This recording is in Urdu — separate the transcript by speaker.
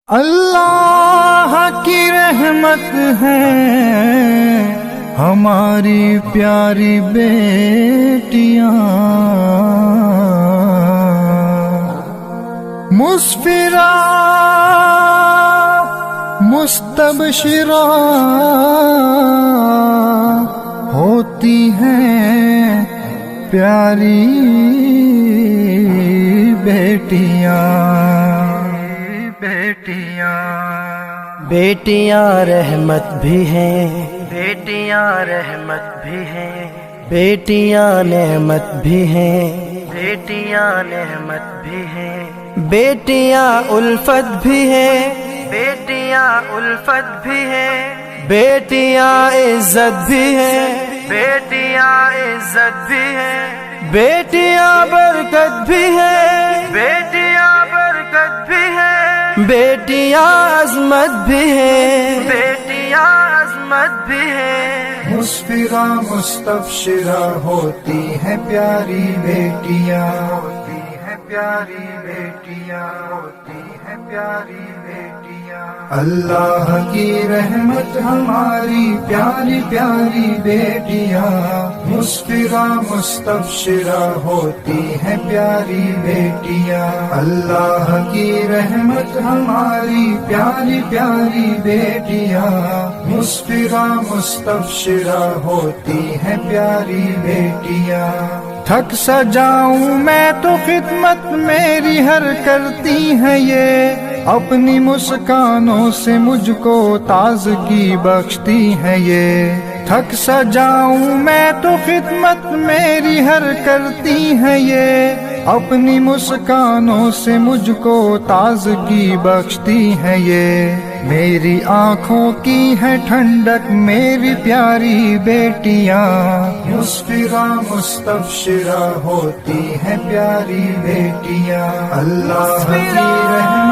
Speaker 1: اللہ کی رحمت ہے ہماری پیاری بیٹیاں، مسفرہ مستبشرہ ہوتی ہیں پیاری بیٹیاں۔
Speaker 2: بیٹیاں رحمت بھی ہیں، بیٹیاں رحمت بھی ہیں، بیٹیاں نعمت بھی ہیں، بیٹیاں نعمت بھی ہیں، بیٹیاں الفت بھی ہیں، بیٹیاں الفت بھی ہیں، بیٹیاں عزت بھی ہیں، بیٹیاں عزت بھی ہیں، بیٹیاں برکت بھی ہیں، بیٹیاں برکت بھی ہیں، بیٹیاں عظمت بھی ہیں، بیٹیاں عظمت بھی ہیں۔
Speaker 1: مسفرہ مستبشرہ ہوتی ہیں پیاری بیٹیاں، ہوتی ہیں پیاری بیٹیاں، ہوتی ہیں پیاری بیٹیاں۔ اللہ کی رحمت ہماری پیاری پیاری بیٹیاں، مسفرہ مستبشرہ ہوتی ہیں پیاری بیٹیاں۔ اللہ کی رحمت ہماری پیاری پیاری بیٹیاں، مسفرہ مستبشرہ ہوتی ہیں پیاری بیٹیاں۔ تھک سا جاؤں میں تو خدمت میری ہر کرتی ہیں یہ، اپنی مسکانوں سے مجھ کو تازگی بخشتی ہیں یہ۔ تھک سا جاؤں میں تو خدمت میری ہر کرتی ہیں یہ، اپنی مسکانوں سے مجھ کو تازگی بخشتی ہیں یہ۔ میری آنکھوں کی ہے ٹھنڈک میری پیاری بیٹیاں، مسفرہ مستبشرہ ہوتی ہیں پیاری بیٹیاں۔ اللہ کی رحمت